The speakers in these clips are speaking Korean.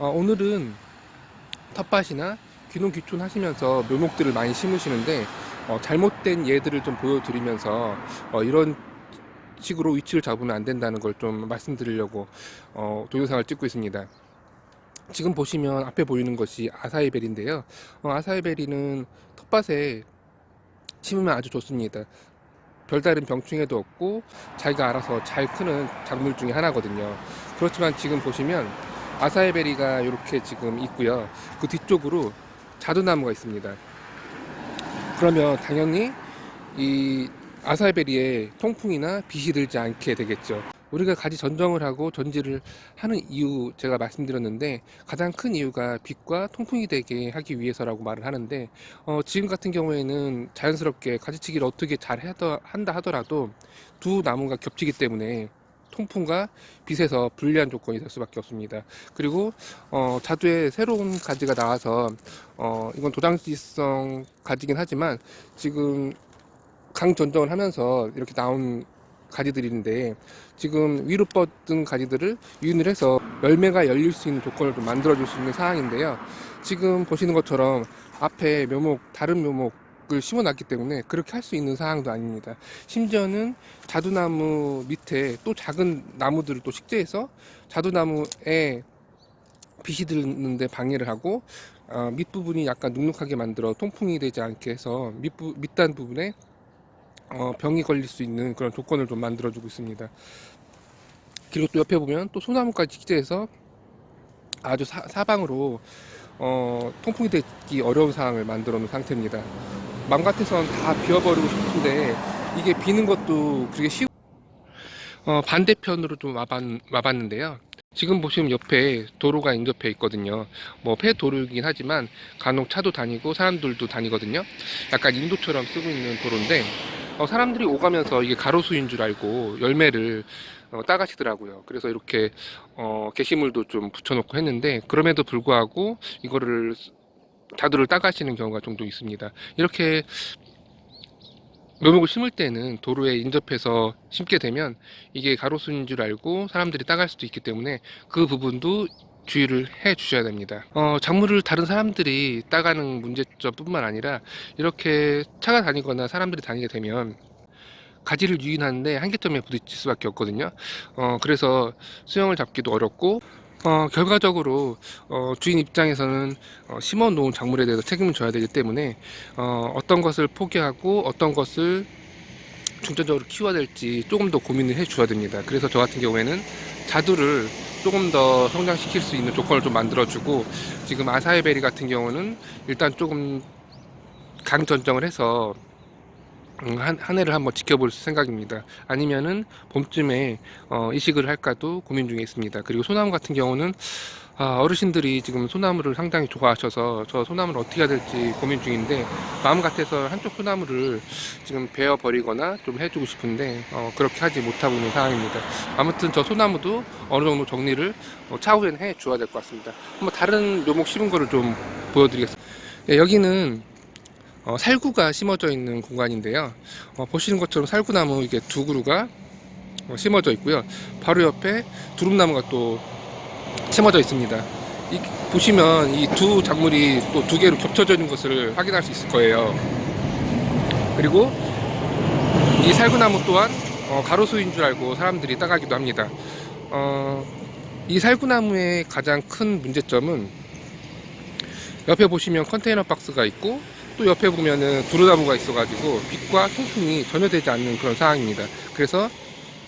오늘은 텃밭이나 귀농귀촌 하시면서 묘목들을 많이 심으시는데 잘못된 예들을 좀 보여드리면서 이런 식으로 위치를 잡으면 안 된다는 걸 좀 말씀드리려고 동영상을 찍고 있습니다. 지금 보시면 앞에 보이는 것이 아사이베리인데요. 아사이베리는 텃밭에 심으면 아주 좋습니다. 별다른 병충해도 없고 자기가 알아서 잘 크는 작물 중에 하나거든요. 그렇지만 지금 보시면 아사이베리가 이렇게 지금 있고요. 그 뒤쪽으로 자두나무가 있습니다. 그러면 당연히 이 아사이베리에 통풍이나 빛이 들지 않게 되겠죠. 우리가 가지 전정을 하고 전지를 하는 이유 제가 말씀드렸는데, 가장 큰 이유가 빛과 통풍이 되게 하기 위해서라고 말을 하는데, 지금 같은 경우에는 자연스럽게 가지치기를 어떻게 잘 한다 하더라도 두 나무가 겹치기 때문에 통풍과 빛에서 불리한 조건이 될 수밖에 없습니다. 그리고 자두에 새로운 가지가 나와서 이건 도장지성 가지긴 하지만 지금 강 전정을 하면서 이렇게 나온 가지들인데, 지금 위로 뻗은 가지들을 유인을 해서 열매가 열릴 수 있는 조건을 좀 만들어 줄 수 있는 상황인데요. 지금 보시는 것처럼 앞에 다른 묘목을 심어 놨기 때문에 그렇게 할 수 있는 상황도 아닙니다. 심지어는 자두나무 밑에 또 작은 나무들을 또 식재해서 자두나무에 빛이 드는데 방해를 하고, 밑부분이 약간 눅눅하게 만들어 통풍이 되지 않게 해서 밑단 부분에 병이 걸릴 수 있는 그런 조건을 좀 만들어주고 있습니다. 그리고 또 옆에 보면 또 소나무까지 식재해서 아주 사방으로 통풍이 되기 어려운 상황을 만들어 놓은 상태입니다. 맘 같아서는 다 비워버리고 싶은데 이게 비는 것도 그렇게 반대편으로 좀 와봤는데요. 지금 보시면 옆에 도로가 인접해 있거든요. 뭐 폐도로이긴 하지만 간혹 차도 다니고 사람들도 다니거든요. 약간 인도처럼 쓰고 있는 도로인데, 사람들이 오가면서 이게 가로수인 줄 알고 열매를 따가시더라고요. 그래서 이렇게 게시물도 좀 붙여놓고 했는데, 그럼에도 불구하고 이거를 자두를 따가시는 경우가 종종 있습니다. 이렇게 묘목을 심을 때는 도로에 인접해서 심게 되면 이게 가로수인 줄 알고 사람들이 따갈 수도 있기 때문에 그 부분도 주의를 해 주셔야 됩니다. 작물을 다른 사람들이 따가는 문제점 뿐만 아니라 이렇게 차가 다니거나 사람들이 다니게 되면 가지를 유인하는데 한계점에 부딪힐 수밖에 없거든요. 그래서 수영을 잡기도 어렵고, 결과적으로 주인 입장에서는 심어 놓은 작물에 대해서 책임을 져야 되기 때문에 어떤 것을 포기하고 어떤 것을 중점적으로 키워야 될지 조금 더 고민을 해 줘야 됩니다. 그래서 저 같은 경우에는 자두를 조금 더 성장시킬 수 있는 조건을 좀 만들어 주고, 지금 아사이베리 같은 경우는 일단 조금 강 전정을 해서 한 해를 한번 지켜볼 생각입니다. 아니면은 봄쯤에 이식을 할까도 고민 중에 있습니다. 그리고 소나무 같은 경우는 어르신들이 지금 소나무를 상당히 좋아하셔서 저 소나무를 어떻게 해야 될지 고민 중인데, 마음 같아서 한쪽 소나무를 지금 베어 버리거나 좀 해주고 싶은데 그렇게 하지 못하고 있는 상황입니다. 아무튼 저 소나무도 어느 정도 정리를 차후에는 해 줘야 될 것 같습니다. 한번 다른 묘목 심은 거를 좀 보여드리겠습니다. 예, 여기는 살구가 심어져 있는 공간인데요. 보시는 것처럼 살구나무 이게 두 그루가 심어져 있고요. 바로 옆에 두릅나무가 또 심어져 있습니다. 보시면 이 두 작물이 또 두 개로 겹쳐져 있는 것을 확인할 수 있을 거예요. 그리고 이 살구나무 또한 가로수인 줄 알고 사람들이 따가기도 합니다. 이 살구나무의 가장 큰 문제점은 옆에 보시면 컨테이너 박스가 있고, 또 옆에 보면은 두루나무가 있어가지고 빛과 통풍이 전혀 되지 않는 그런 상황입니다. 그래서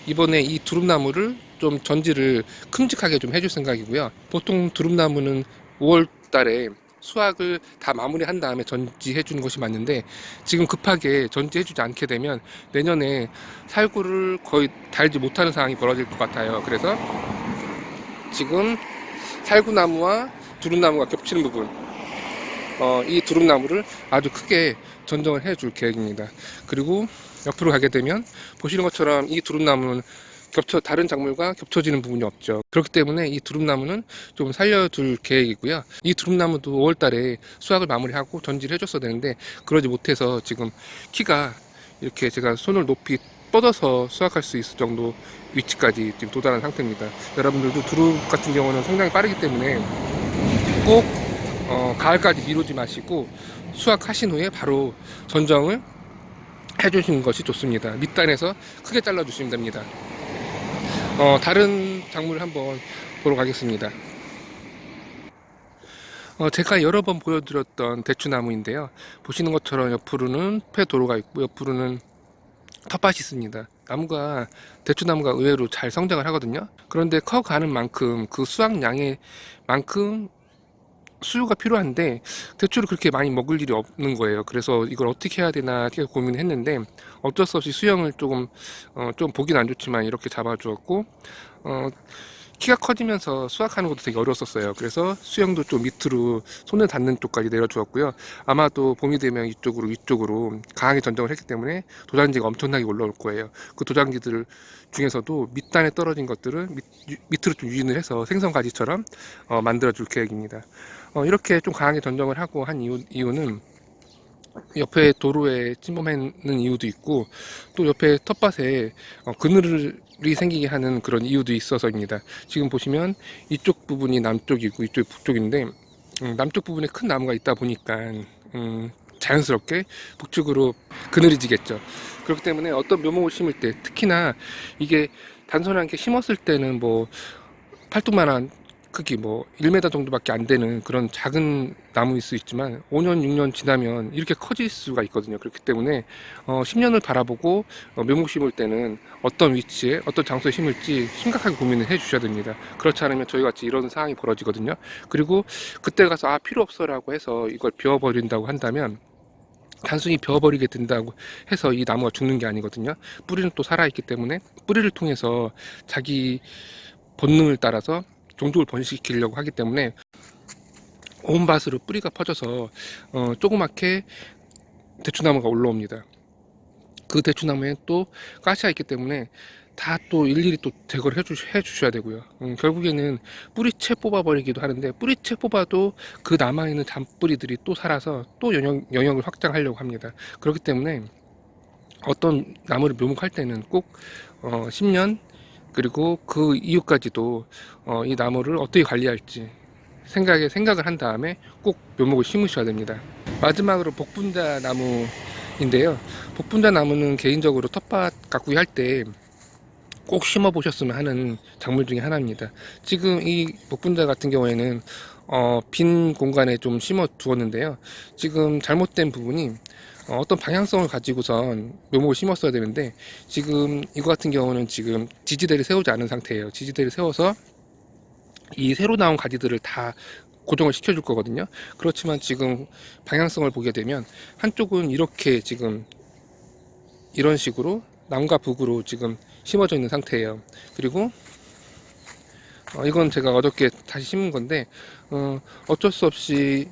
이번에 이 두릅나무를 좀 전지를 큼직하게 좀 해줄 생각이고요. 보통 두릅나무는 5월 달에 수확을 다 마무리한 다음에 전지해 주는 것이 맞는데, 지금 급하게 전지해 주지 않게 되면 내년에 살구를 거의 달지 못하는 상황이 벌어질 것 같아요. 그래서 지금 살구나무와 두릅나무가 겹치는 부분, 이 두릅나무를 아주 크게 전정을 해 줄 계획입니다. 그리고 옆으로 가게 되면 보시는 것처럼 이 두릅나무는 다른 작물과 겹쳐지는 부분이 없죠. 그렇기 때문에 이 두릅나무는 좀 살려둘 계획이고요. 이 두릅나무도 5월 달에 수확을 마무리하고 전지를 해줬어야 되는데 그러지 못해서 지금 키가 이렇게 제가 손을 높이 뻗어서 수확할 수 있을 정도 위치까지 지금 도달한 상태입니다. 여러분들도 두릅 같은 경우는 성장이 빠르기 때문에 꼭 가을까지 미루지 마시고 수확하신 후에 바로 전정을 해주시는 것이 좋습니다. 밑단에서 크게 잘라 주시면 됩니다. 다른 작물을 한번 보러 가겠습니다. 제가 여러 번 보여드렸던 대추나무인데요. 보시는 것처럼 옆으로는 폐도로가 있고 옆으로는 텃밭이 있습니다. 대추나무가 의외로 잘 성장을 하거든요. 그런데 커가는 만큼 그 수확량의 만큼 수유가 필요한데 대추를 그렇게 많이 먹을 일이 없는 거예요. 그래서 이걸 어떻게 해야 되나 계속 고민을 했는데 어쩔 수 없이 수영을 좀 보긴 안 좋지만 이렇게 잡아주었고 키가 커지면서 수확하는 것도 되게 어려웠었어요. 그래서 수영도 좀 밑으로 손을 닿는 쪽까지 내려주었고요. 아마도 봄이 되면 위쪽으로 강하게 전정을 했기 때문에 도장지가 엄청나게 올라올 거예요. 그 도장지들 중에서도 밑단에 떨어진 것들은 밑으로 좀 유인을 해서 생선가지처럼 만들어 줄 계획입니다. 이렇게 좀 강하게 전정을 하고 한 이유는 옆에 도로에 침범하는 이유도 있고 또 옆에 텃밭에 그늘이 생기게 하는 그런 이유도 있어서입니다. 지금 보시면 이쪽 부분이 남쪽이고 이쪽이 북쪽인데 남쪽 부분에 큰 나무가 있다 보니까 자연스럽게 북쪽으로 그늘이 지겠죠. 그렇기 때문에 어떤 묘목을 심을 때 특히나 이게 단순하게 심었을 때는 뭐 팔뚝만한 크기 1m 정도밖에 안 되는 그런 작은 나무일 수 있지만 5년 6년 지나면 이렇게 커질 수가 있거든요. 그렇기 때문에 10년을 바라보고 묘목 심을 때는 어떤 위치에 어떤 장소에 심을지 심각하게 고민을 해 주셔야 됩니다. 그렇지 않으면 저희 같이 이런 상황이 벌어지거든요. 그리고 그때 가서 필요 없어 라고 해서 이걸 비워버린다고 한다면 단순히 비워버리게 된다고 해서 이 나무가 죽는 게 아니거든요. 뿌리는 또 살아있기 때문에 뿌리를 통해서 자기 본능을 따라서 종족을 번식시키려고 하기 때문에 온 밭으로 뿌리가 퍼져서 조그맣게 대추나무가 올라옵니다. 그 대추나무에 또 가시가 있기 때문에 다 또 일일이 또 제거를 해주셔야 되고요. 결국에는 뿌리채 뽑아버리기도 하는데 뿌리채 뽑아도 그 남아있는 잔뿌리들이 또 살아서 또 영역을 확장하려고 합니다. 그렇기 때문에 어떤 나무를 묘목할 때는 꼭 10년 그리고 그 이후까지도 이 나무를 어떻게 관리할지 생각을 한 다음에 꼭 묘목을 심으셔야 됩니다. 마지막으로 복분자 나무인데요. 복분자 나무는 개인적으로 텃밭 가꾸기 할 때 꼭 심어 보셨으면 하는 작물 중에 하나입니다. 지금 이 복분자 같은 경우에는 빈 공간에 좀 심어 두었는데요. 지금 잘못된 부분이 어떤 방향성을 가지고선 묘목을 심었어야 되는데 지금 이거 같은 경우는 지금 지지대를 세우지 않은 상태예요. 지지대를 세워서 이 새로 나온 가지들을 다 고정을 시켜줄 거거든요. 그렇지만 지금 방향성을 보게 되면 한쪽은 이렇게 지금 이런 식으로 남과 북으로 지금 심어져 있는 상태예요. 그리고 이건 제가 어저께 다시 심은 건데 어쩔 수 없이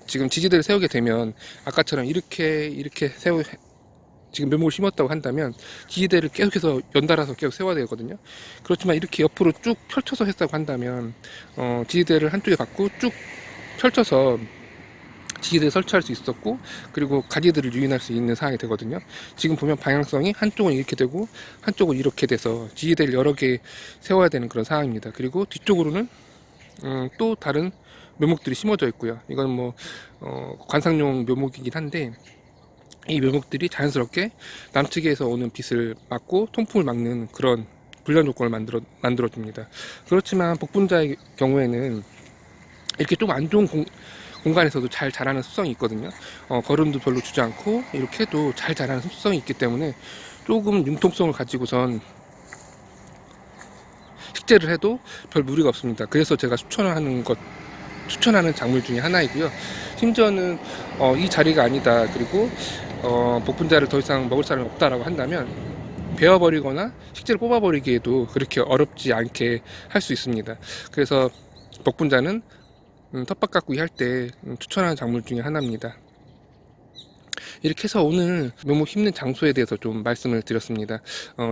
지금 지지대를 세우게 되면 아까처럼 이렇게 지금 묘목을 심었다고 한다면 지지대를 계속해서 연달아서 계속 세워야 되거든요. 그렇지만 이렇게 옆으로 쭉 펼쳐서 했다고 한다면 지지대를 한쪽에 갖고 쭉 펼쳐서 지지대에 설치할 수 있었고 그리고 가지들을 유인할 수 있는 상황이 되거든요. 지금 보면 방향성이 한쪽은 이렇게 되고 한쪽은 이렇게 돼서 지지대를 여러 개 세워야 되는 그런 상황입니다. 그리고 뒤쪽으로는 또 다른 묘목들이 심어져 있고요. 이건 관상용 묘목이긴 한데 이 묘목들이 자연스럽게 남측에서 오는 빛을 막고 통풍을 막는 그런 불련 조건을 만들어 줍니다. 그렇지만 복분자의 경우에는 이렇게 좀 안 좋은 공간에서도 잘 자라는 습성이 있거든요. 거름도 별로 주지 않고 이렇게 해도 잘 자라는 습성이 있기 때문에 조금 융통성을 가지고선 식재를 해도 별 무리가 없습니다. 그래서 제가 추천하는 작물 중에 하나이고요. 심지어는 이 자리가 아니다, 그리고 복분자를 더 이상 먹을 사람이 없다라고 한다면 베어버리거나 식재를 뽑아버리기에도 그렇게 어렵지 않게 할 수 있습니다. 그래서 복분자는 텃밭 가꾸기 할 때 추천하는 작물 중에 하나입니다. 이렇게 해서 오늘 묘목 심는 장소에 대해서 좀 말씀을 드렸습니다.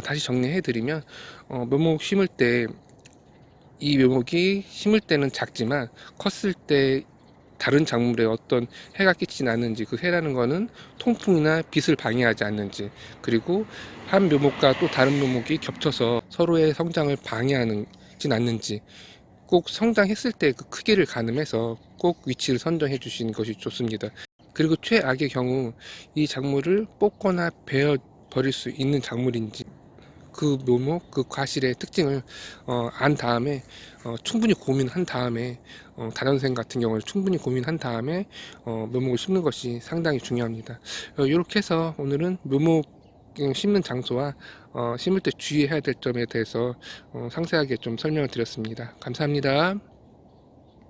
다시 정리해 드리면 묘목 심을 때 이 묘목이 심을 때는 작지만 컸을 때 다른 작물에 어떤 해가 끼치지 않는지, 그 해라는 거는 통풍이나 빛을 방해하지 않는지, 그리고 한 묘목과 또 다른 묘목이 겹쳐서 서로의 성장을 방해하진 않는지, 꼭 성장했을 때 그 크기를 가늠해서 꼭 위치를 선정해 주시는 것이 좋습니다. 그리고 최악의 경우 이 작물을 뽑거나 베어 버릴 수 있는 작물인지 그 묘목, 그 과실의 특징을 안 다음에 충분히 고민한 다음에 다년생 같은 경우를 충분히 고민한 다음에 묘목을 심는 것이 상당히 중요합니다. 이렇게 해서 오늘은 묘목 심는 장소와 심을 때 주의해야 될 점에 대해서 상세하게 좀 설명을 드렸습니다. 감사합니다.